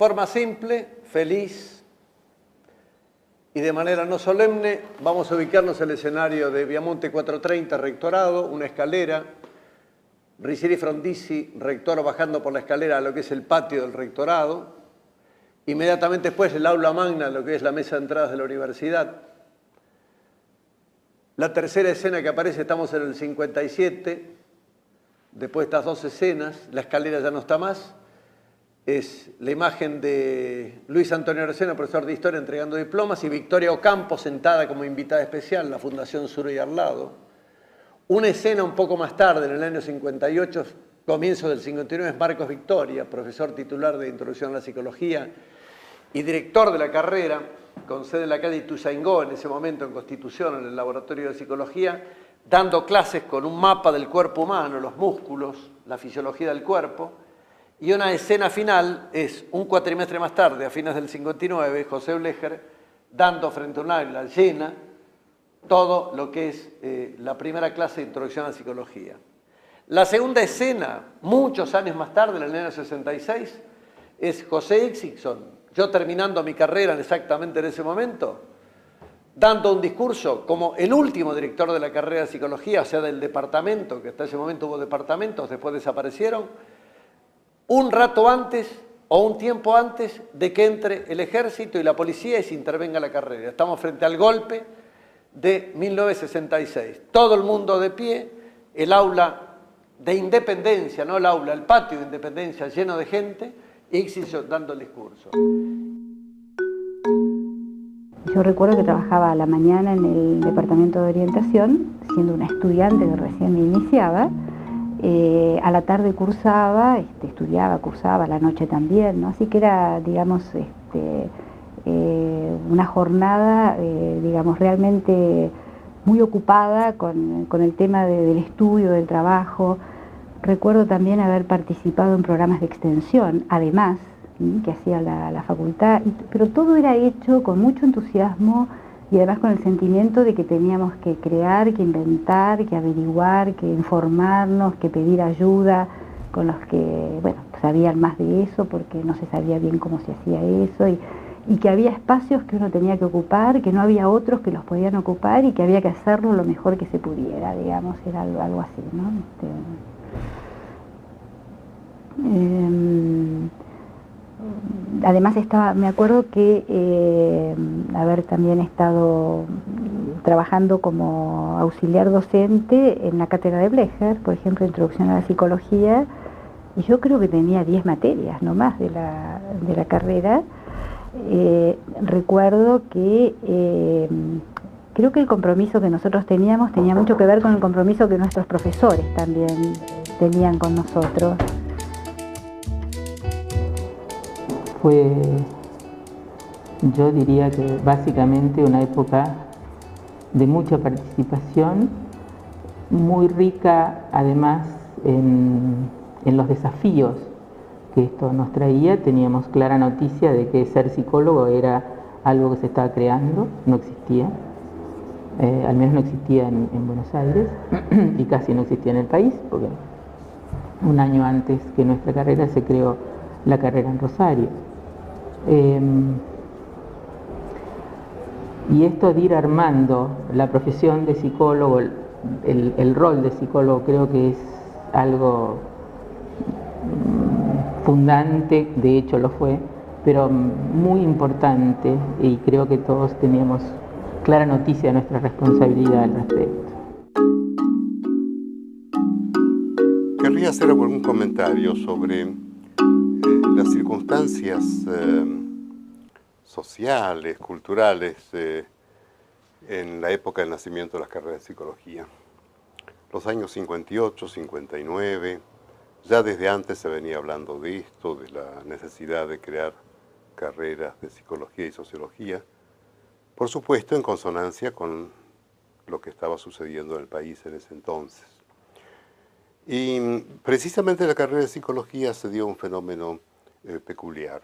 forma simple, feliz y de manera no solemne, vamos a ubicarnos en el escenario de Viamonte 430, Rectorado, una escalera, Ricieri Frondizi, rector, bajando por la escalera a lo que es el patio del Rectorado, inmediatamente después el aula magna, lo que es la mesa de entradas de la universidad. La tercera escena que aparece, estamos en el 57, después de estas dos escenas, la escalera ya no está más, es la imagen de Luis Antonio Arocena, profesor de Historia, entregando diplomas, y Victoria Ocampo sentada como invitada especial, la Fundación Surey al lado. Una escena un poco más tarde, en el año 58, comienzo del 59, es Marcos Victoria, profesor titular de Introducción a la Psicología y director de la carrera, con sede en la calle Ituzaingó, en ese momento en Constitución, en el Laboratorio de Psicología, dando clases con un mapa del cuerpo humano, los músculos, la fisiología del cuerpo. Y una escena final es un cuatrimestre más tarde, a fines del 59, José Blecher, dando frente a un aula llena todo lo que es la primera clase de Introducción a la Psicología. La segunda escena, muchos años más tarde, en el año 66, es José Itzigson, yo terminando mi carrera exactamente en ese momento, dando un discurso como el último director de la carrera de Psicología, o sea, del departamento, que hasta ese momento hubo departamentos, después desaparecieron, un rato antes o un tiempo antes de que entre el ejército y la policía y se intervenga la carrera. Estamos frente al golpe de 1966. Todo el mundo de pie, el aula de Independencia, no el aula, el patio de Independencia lleno de gente, y Itzigson dando el discurso. Yo recuerdo que trabajaba a la mañana en el departamento de orientación, siendo una estudiante que recién me iniciaba. A la tarde cursaba, estudiaba, cursaba, a la noche también, ¿no? Así que era, digamos, una jornada, digamos, realmente muy ocupada con el tema del estudio, del trabajo. Recuerdo también haber participado en programas de extensión, además, que hacía la facultad, pero todo era hecho con mucho entusiasmo y además con el sentimiento de que teníamos que crear, que inventar, que averiguar, que informarnos, que pedir ayuda con los que, bueno, sabían más de eso porque no se sabía bien cómo se hacía eso y que había espacios que uno tenía que ocupar, que no había otros que los podían ocupar y que había que hacerlo lo mejor que se pudiera, digamos, era algo así, ¿no? Además me acuerdo que haber también estado trabajando como auxiliar docente en la cátedra de Blecher, por ejemplo, Introducción a la Psicología, y yo creo que tenía 10 materias nomás de la carrera. Recuerdo que creo que el compromiso que nosotros teníamos tenía mucho que ver con el compromiso que nuestros profesores también tenían con nosotros. Fue, yo diría que básicamente una época de mucha participación, muy rica además en los desafíos que esto nos traía. Teníamos clara noticia de que ser psicólogo era algo que se estaba creando, no existía, al menos no existía en Buenos Aires y casi no existía en el país, porque un año antes que nuestra carrera se creó la carrera en Rosario. Y esto de ir armando la profesión de psicólogo, el rol de psicólogo, creo que es algo fundante, de hecho lo fue, pero muy importante, y creo que todos teníamos clara noticia de nuestra responsabilidad al respecto. Querría hacer algún comentario sobre las circunstancias sociales, culturales en la época del nacimiento de las carreras de psicología. Los años 58, 59, ya desde antes se venía hablando de esto, de la necesidad de crear carreras de psicología y sociología, por supuesto en consonancia con lo que estaba sucediendo en el país en ese entonces. Y precisamente en la carrera de psicología se dio un fenómeno peculiar.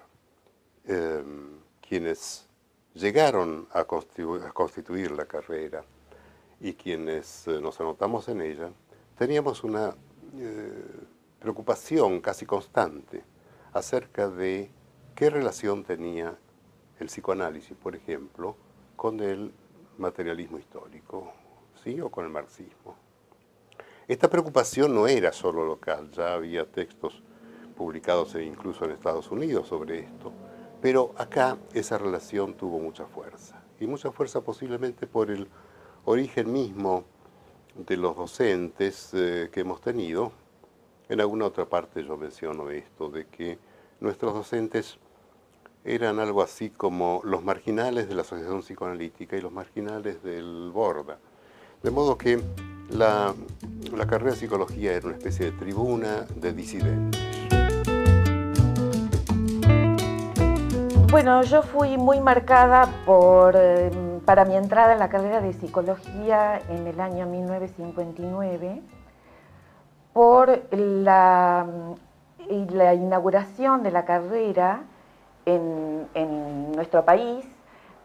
Quienes llegaron a constituir la carrera y quienes nos anotamos en ella, teníamos una preocupación casi constante acerca de ¿qué relación tenía el psicoanálisis, por ejemplo, con el materialismo histórico, ¿sí? O con el marxismo? Esta preocupación no era solo local, ya había textos publicados incluso en Estados Unidos sobre esto, pero acá esa relación tuvo mucha fuerza, y mucha fuerza posiblemente por el origen mismo de los docentes que hemos tenido. En alguna otra parte yo menciono esto, de que nuestros docentes eran algo así como los marginales de la Asociación Psicoanalítica y los marginales del Borda. De modo que la carrera de psicología era una especie de tribuna de disidentes. Bueno, yo fui muy marcada para mi entrada en la carrera de psicología en el año 1959 por la inauguración de la carrera en nuestro país,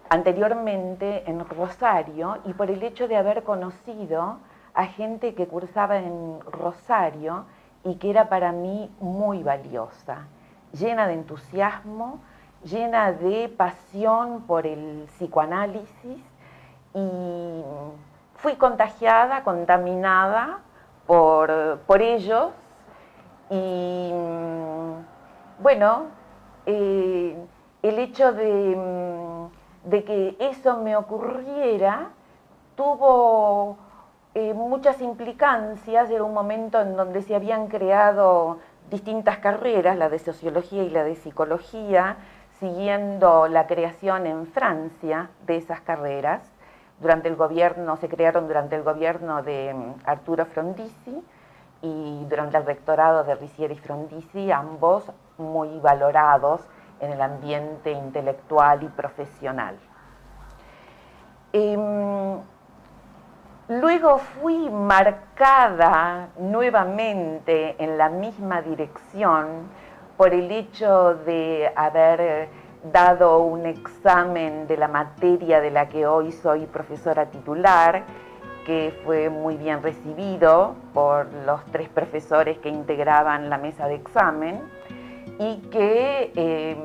anteriormente en Rosario, y por el hecho de haber conocido a gente que cursaba en Rosario y que era para mí muy valiosa, llena de entusiasmo, llena de pasión por el psicoanálisis, y fui contagiada, contaminada por ellos, y bueno, el hecho de que eso me ocurriera tuvo muchas implicancias. Era un momento en donde se habían creado distintas carreras, la de sociología y la de psicología, siguiendo la creación en Francia de esas carreras. Se crearon durante el gobierno de Arturo Frondizi y durante el rectorado de Riccieri Frondizi, ambos muy valorados en el ambiente intelectual y profesional. Luego fui marcada nuevamente en la misma dirección por el hecho de haber dado un examen de la materia de la que hoy soy profesora titular, que fue muy bien recibido por los 3 profesores que integraban la mesa de examen, y que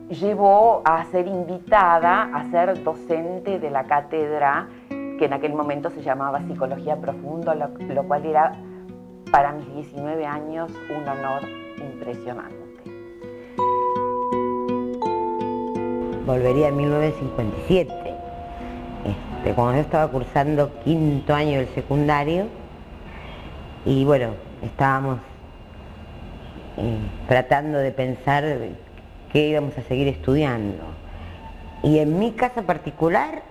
llevó a ser invitada a ser docente de la cátedra que en aquel momento se llamaba Psicología Profunda, lo cual era para mis 19 años un honor impresionante. Volvería en 1957, cuando yo estaba cursando 5º año del secundario, y bueno, estábamos tratando de pensar qué íbamos a seguir estudiando. Y en mi caso particular,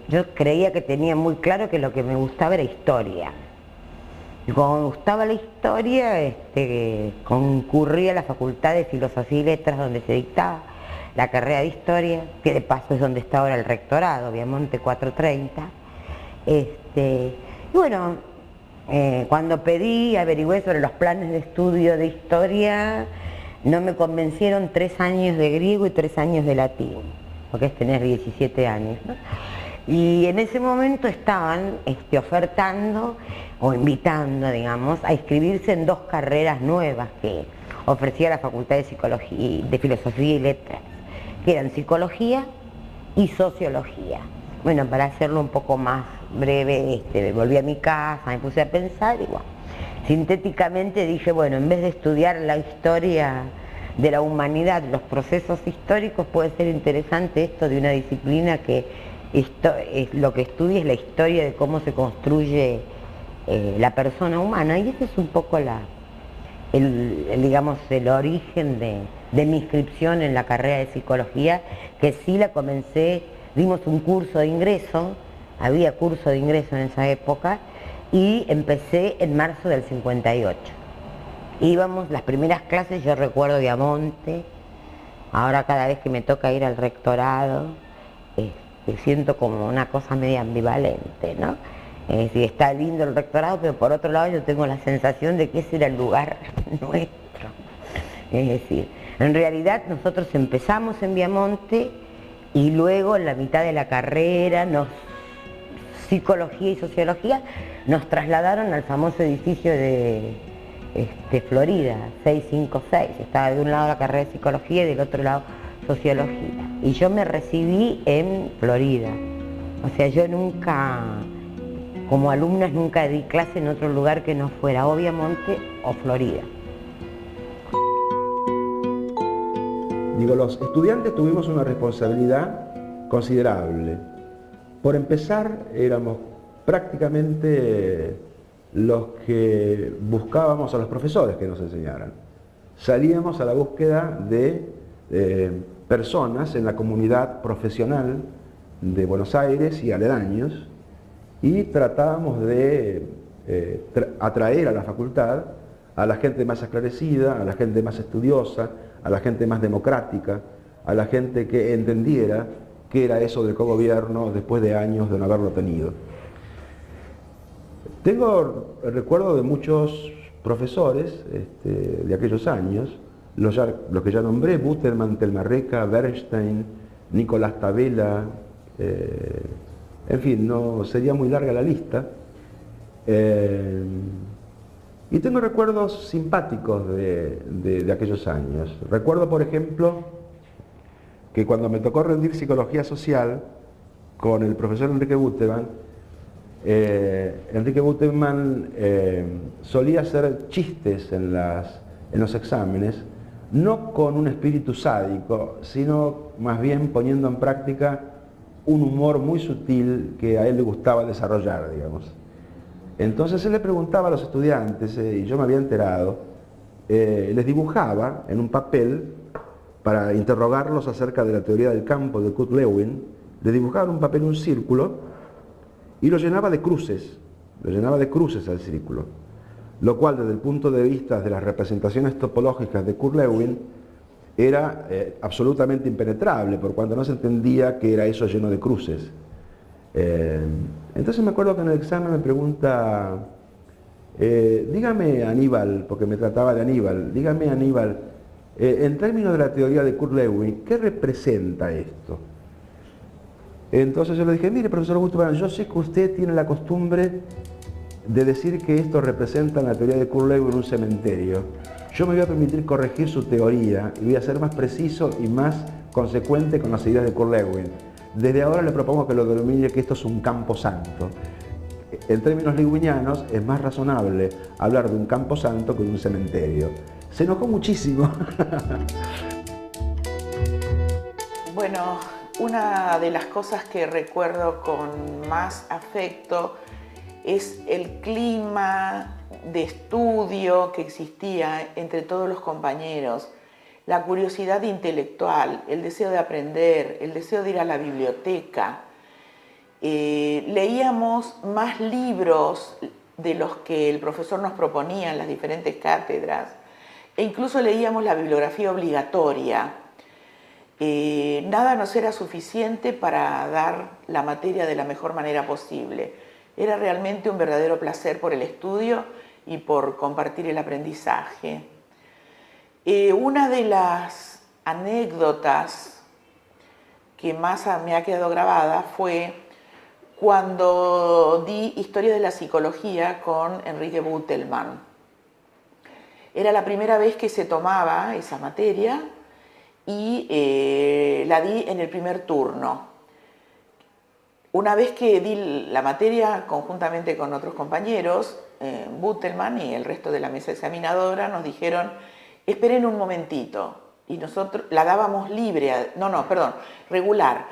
yo creía que tenía muy claro que lo que me gustaba era historia. Y como me gustaba la historia, concurrí a la Facultad de Filosofía y Letras, donde se dictaba la carrera de historia, que de paso es donde está ahora el rectorado, Viamonte 430. Y bueno, cuando averigüé sobre los planes de estudio de historia, no me convencieron 3 años de griego y 3 años de latín, porque es tener 17 años, ¿no? Y en ese momento estaban ofertando o invitando, digamos, a inscribirse en 2 carreras nuevas que ofrecía la Facultad de Psicología, de Filosofía y Letras, que eran Psicología y Sociología. Bueno, para hacerlo un poco más breve, volví a mi casa, me puse a pensar y bueno, sintéticamente dije, bueno, en vez de estudiar la historia de la humanidad, los procesos históricos, puede ser interesante esto de una disciplina que lo que estudia es la historia de cómo se construye la persona humana, y ese es un poco digamos, el origen de mi inscripción en la carrera de psicología, que sí la comencé, dimos un curso de ingreso, había curso de ingreso en esa época, y empecé en marzo del 58. Íbamos, las primeras clases, yo recuerdo Viamonte, ahora cada vez que me toca ir al rectorado, siento como una cosa media ambivalente, ¿no? Es decir, está lindo el rectorado, pero por otro lado yo tengo la sensación de que ese era el lugar nuestro. Es decir, en realidad nosotros empezamos en Viamonte y luego en la mitad de la carrera, Psicología y Sociología, nos trasladaron al famoso edificio de Florida, 656. Estaba de un lado la carrera de psicología y del otro lado sociología. Y yo me recibí en Florida. O sea, yo nunca, como alumna, nunca di clase en otro lugar que no fuera Obviamonte o Florida. Digo, los estudiantes tuvimos una responsabilidad considerable. Por empezar, éramos prácticamente los que buscábamos a los profesores que nos enseñaran. Salíamos a la búsqueda de personas en la comunidad profesional de Buenos Aires y aledaños y tratábamos de atraer a la facultad a la gente más esclarecida, a la gente más estudiosa, a la gente más democrática, a la gente que entendiera qué era eso del cogobierno después de años de no haberlo tenido. Tengo el recuerdo de muchos profesores de aquellos años, los que ya nombré: Buterman, Telmarreca, Bernstein, Nicolás Tabela, en fin, no sería muy larga la lista. Y tengo recuerdos simpáticos de aquellos años. Recuerdo, por ejemplo, que cuando me tocó rendir psicología social con el profesor Enrique Buterman, solía hacer chistes en los exámenes, no con un espíritu sádico, sino más bien poniendo en práctica un humor muy sutil que a él le gustaba desarrollar, digamos. Entonces él le preguntaba a los estudiantes, y yo me había enterado, les dibujaba en un papel para interrogarlos acerca de la teoría del campo de Kurt Lewin, les dibujaba en un papel un círculo y lo llenaba de cruces al círculo, lo cual desde el punto de vista de las representaciones topológicas de Kurt Lewin era absolutamente impenetrable, por cuanto no se entendía que era eso lleno de cruces. Entonces me acuerdo que en el examen me pregunta, dígame Aníbal, porque me trataba de Aníbal, dígame Aníbal, en términos de la teoría de Kurt Lewin, ¿qué representa esto? Entonces yo le dije, mire profesor Buterman, yo sé que usted tiene la costumbre de decir que esto representa en la teoría de Kurt Lewin un cementerio. Yo me voy a permitir corregir su teoría y voy a ser más preciso y más consecuente con las ideas de Kurt Lewin. Desde ahora le propongo que lo denomine que esto es un campo santo. En términos lewinianos es más razonable hablar de un campo santo que de un cementerio. Se enojó muchísimo. Bueno, una de las cosas que recuerdo con más afecto es el clima de estudio que existía entre todos los compañeros, la curiosidad intelectual, el deseo de aprender, el deseo de ir a la biblioteca. Leíamos más libros de los que el profesor nos proponía en las diferentes cátedras e incluso leíamos la bibliografía obligatoria. Nada nos era suficiente para dar la materia de la mejor manera posible. Era realmente un verdadero placer por el estudio y por compartir el aprendizaje. Una de las anécdotas que más me ha quedado grabada fue cuando di Historia de la Psicología con Enrique Buterman. Era la primera vez que se tomaba esa materia y la di en el primer turno. Una vez que di la materia conjuntamente con otros compañeros, Buterman y el resto de la mesa examinadora nos dijeron: esperen un momentito, y nosotros la dábamos regular.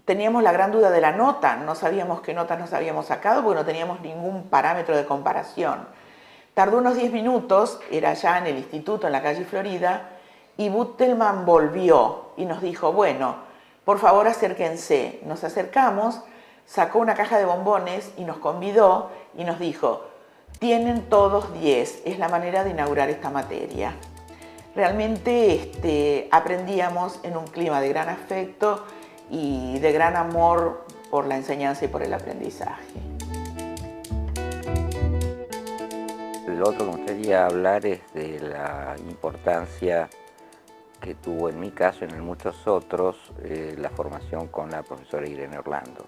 Teníamos la gran duda de la nota, no sabíamos qué notas nos habíamos sacado porque no teníamos ningún parámetro de comparación. Tardó unos 10 minutos, era ya en el instituto, en la calle Florida, y Buterman volvió y nos dijo: bueno, por favor acérquense. Nos acercamos, sacó una caja de bombones y nos convidó y nos dijo: tienen todos 10, es la manera de inaugurar esta materia. Realmente aprendíamos en un clima de gran afecto y de gran amor por la enseñanza y por el aprendizaje. Lo otro que me gustaría hablar es de la importancia que tuvo en mi caso y en muchos otros la formación con la profesora Irene Orlando.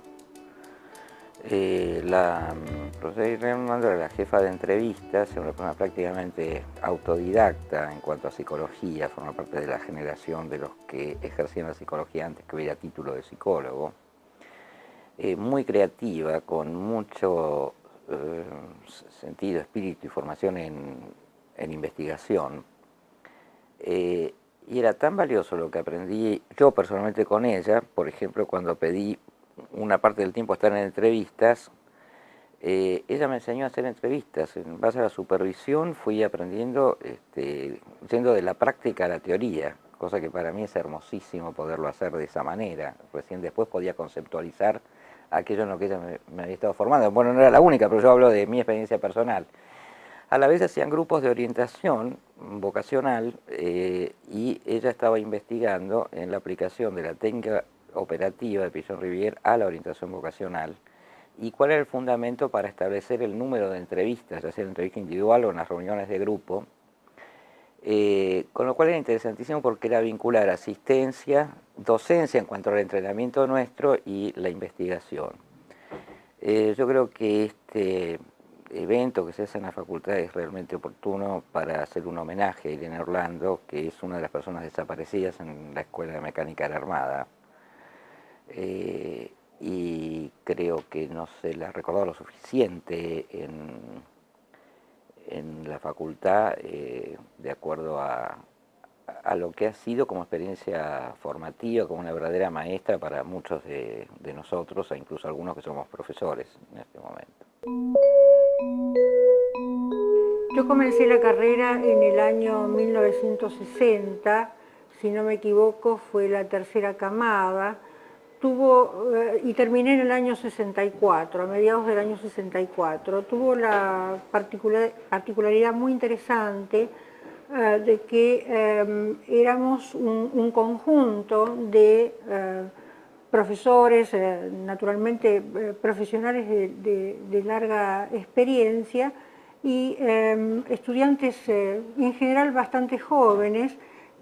La profesora Irene Armando era la jefa de entrevistas, era una persona prácticamente autodidacta en cuanto a psicología, forma parte de la generación de los que ejercían la psicología antes que hubiera título de psicólogo. Muy creativa, con mucho sentido, espíritu y formación en investigación. Y era tan valioso lo que aprendí yo personalmente con ella, por ejemplo, cuando pedí una parte del tiempo estar en entrevistas, ella me enseñó a hacer entrevistas. En base a la supervisión fui aprendiendo, yendo de la práctica a la teoría, cosa que para mí es hermosísimo poderlo hacer de esa manera. Recién después podía conceptualizar aquello en lo que ella me había estado formando. Bueno, no era la única, pero yo hablo de mi experiencia personal. A la vez hacían grupos de orientación vocacional y ella estaba investigando en la aplicación de la técnica operativa de Pichon-Rivière a la orientación vocacional y cuál era el fundamento para establecer el número de entrevistas, ya sea en entrevista individual o en las reuniones de grupo, con lo cual era interesantísimo porque era vincular asistencia, docencia en cuanto al entrenamiento nuestro y la investigación. Yo creo que este evento que se hace en la facultad es realmente oportuno para hacer un homenaje a Irene Orlando, que es una de las personas desaparecidas en la Escuela de Mecánica de la Armada. Y creo que no se la ha recordado lo suficiente en la facultad, de acuerdo a lo que ha sido como experiencia formativa, como una verdadera maestra para muchos de nosotros, e incluso algunos que somos profesores en este momento. Yo comencé la carrera en el año 1960, si no me equivoco fue la tercera camada, y terminé en el año 64, a mediados del año 64. Tuvo la particularidad muy interesante de que éramos un conjunto de profesores, naturalmente profesionales de larga experiencia y estudiantes en general bastante jóvenes,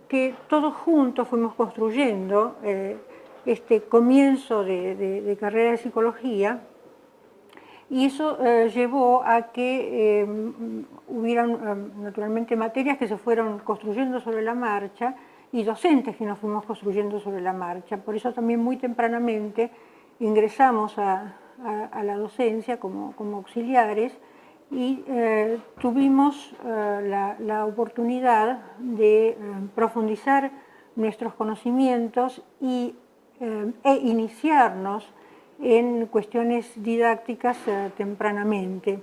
que todos juntos fuimos construyendo este comienzo de carrera de psicología, y eso llevó a que hubieran naturalmente materias que se fueron construyendo sobre la marcha y docentes que nos fuimos construyendo sobre la marcha. Por eso también muy tempranamente ingresamos a la docencia como auxiliares y tuvimos la oportunidad de profundizar nuestros conocimientos e iniciarnos en cuestiones didácticas tempranamente.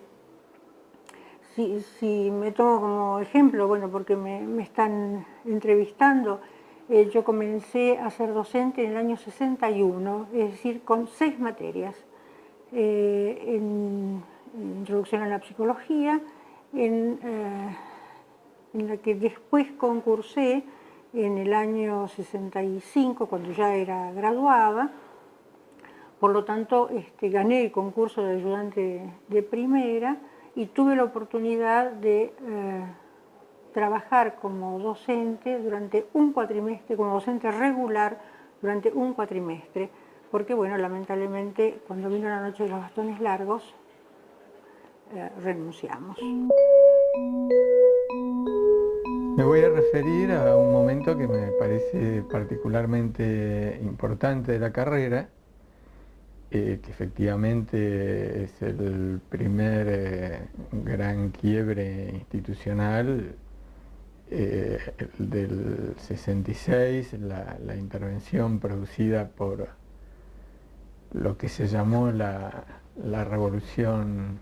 Si me tomo como ejemplo, bueno, porque me están entrevistando, yo comencé a ser docente en el año 61, es decir, con 6 materias, en Introducción a la Psicología, en la que después concursé en el año 65, cuando ya era graduada. Por lo tanto, gané el concurso de ayudante de primera y tuve la oportunidad de trabajar como docente durante un cuatrimestre, como docente regular durante un cuatrimestre, porque, bueno, lamentablemente, cuando vino la noche de los bastones largos, renunciamos. Me voy a referir a un momento que me parece particularmente importante de la carrera, que efectivamente es el primer gran quiebre institucional del 66, la intervención producida por lo que se llamó la Revolución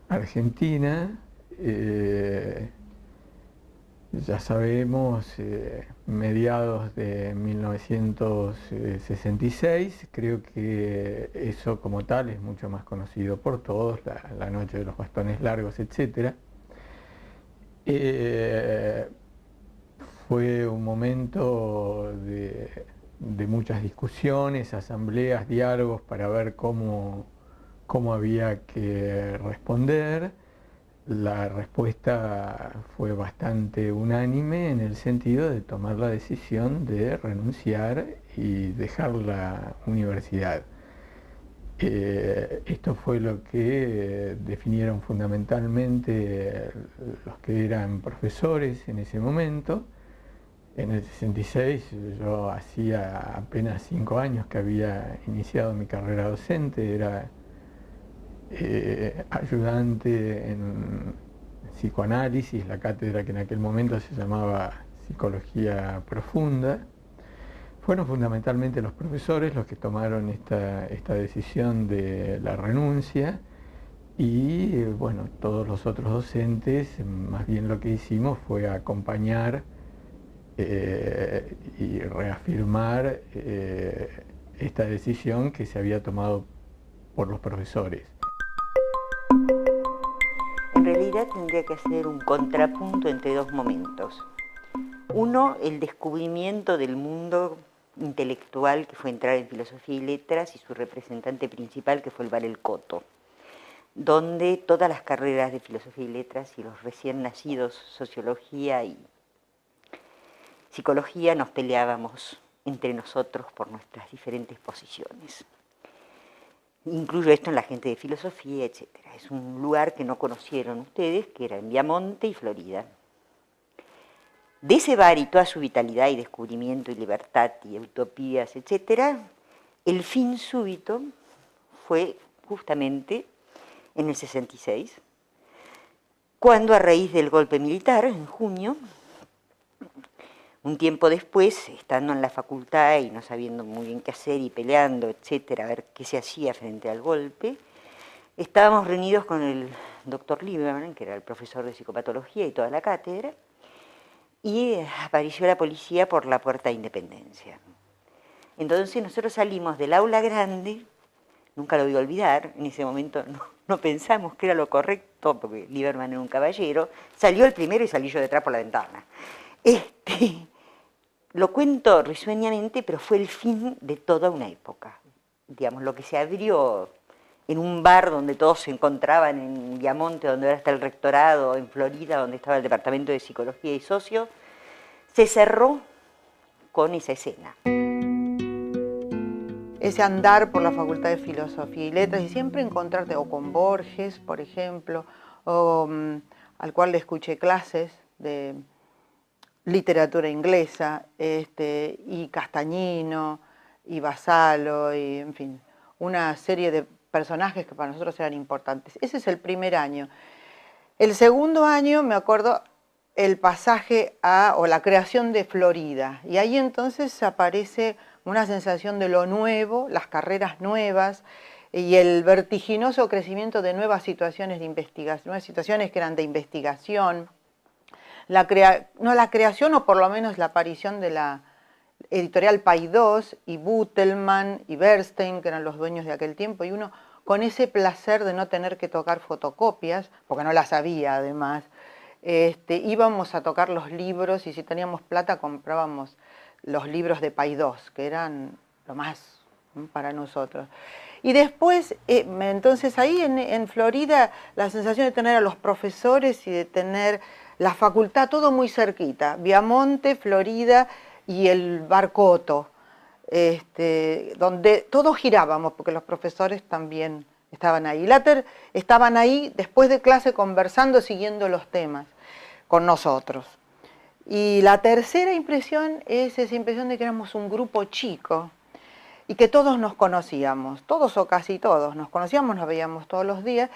Argentina. Ya sabemos, mediados de 1966, creo que eso como tal es mucho más conocido por todos, la noche de los bastones largos, etc. Fue un momento de muchas discusiones, asambleas, diálogos para ver cómo había que responder. La respuesta fue bastante unánime en el sentido de tomar la decisión de renunciar y dejar la universidad. Esto fue lo que definieron fundamentalmente los que eran profesores en ese momento. En el 66 yo hacía apenas 5 años que había iniciado mi carrera docente, era ayudante en psicoanálisis, la cátedra que en aquel momento se llamaba Psicología Profunda. Fueron fundamentalmente los profesores los que tomaron esta decisión de la renuncia y bueno, todos los otros docentes, más bien lo que hicimos fue acompañar y reafirmar esta decisión que se había tomado por los profesores. En realidad tendría que hacer un contrapunto entre dos momentos. Uno, el descubrimiento del mundo intelectual que fue entrar en Filosofía y Letras y su representante principal que fue el Baral Coto, donde todas las carreras de Filosofía y Letras y los recién nacidos Sociología y Psicología nos peleábamos entre nosotros por nuestras diferentes posiciones. Incluyo esto en la gente de Filosofía, etc. Es un lugar que no conocieron ustedes, que era en Viamonte y Florida. De ese bar y toda su vitalidad y descubrimiento y libertad y utopías, etc., el fin súbito fue justamente en el 66, cuando a raíz del golpe militar, en junio, un tiempo después, estando en la facultad y no sabiendo muy bien qué hacer y peleando, etc., a ver qué se hacía frente al golpe, estábamos reunidos con el doctor Lieberman, que era el profesor de psicopatología y toda la cátedra, y apareció la policía por la Puerta de Independencia. Entonces nosotros salimos del aula grande, nunca lo voy a olvidar, en ese momento no pensamos que era lo correcto, porque Lieberman era un caballero, salió el primero y salí yo detrás por la ventana. Lo cuento risueñamente, pero fue el fin de toda una época. Digamos, lo que se abrió en un bar donde todos se encontraban en Viamonte, donde ahora está el rectorado, en Florida, donde estaba el departamento de Psicología y Socio, se cerró con esa escena. Ese andar por la Facultad de Filosofía y Letras y siempre encontrarte o con Borges, por ejemplo, o al cual le escuché clases de literatura inglesa, y Castañino, y Vassallo, y en fin, una serie de personajes que para nosotros eran importantes. Ese es el primer año. El segundo año, me acuerdo, el pasaje o la creación de Florida, y ahí entonces aparece una sensación de lo nuevo, las carreras nuevas, y el vertiginoso crecimiento de nuevas situaciones de investigación, nuevas situaciones que eran de investigación, la creación o por lo menos la aparición de la editorial Paidós y Butelman y Bernstein, que eran los dueños de aquel tiempo, y uno con ese placer de no tener que tocar fotocopias, porque no las había además, íbamos a tocar los libros y si teníamos plata comprábamos los libros de Paidós, que eran lo más para nosotros. Y después, entonces ahí en Florida, la sensación de tener a los profesores y de tener la facultad todo muy cerquita, Viamonte, Florida y el Bar Coto, donde todos girábamos, porque los profesores también estaban ahí. Later estaban ahí después de clase conversando, siguiendo los temas con nosotros. Y la tercera impresión es esa impresión de que éramos un grupo chico y que todos nos conocíamos, todos o casi todos nos conocíamos, nos veíamos todos los días,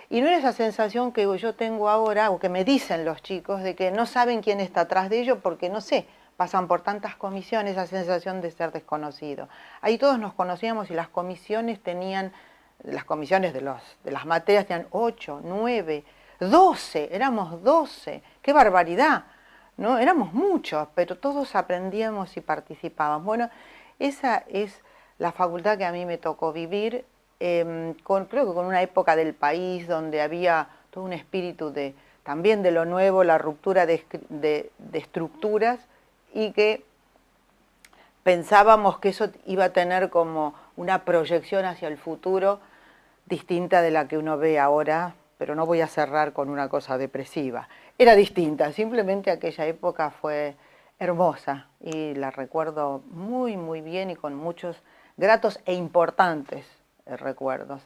y no era esa sensación que yo tengo ahora, o que me dicen los chicos, de que no saben quién está atrás de ellos porque, no sé, pasan por tantas comisiones, esa sensación de ser desconocido. Ahí todos nos conocíamos y las comisiones tenían, las comisiones de las materias tenían 8, 9, 12, éramos 12, ¡qué barbaridad! ¿No? Éramos muchos, pero todos aprendíamos y participábamos. Bueno, esa es la facultad que a mí me tocó vivir, creo que con una época del país donde había todo un espíritu también de lo nuevo, la ruptura de estructuras, y que pensábamos que eso iba a tener como una proyección hacia el futuro distinta de la que uno ve ahora, pero no voy a cerrar con una cosa depresiva. Era distinta, simplemente aquella época fue hermosa y la recuerdo muy, muy bien y con muchos gratos e importantes recuerdos.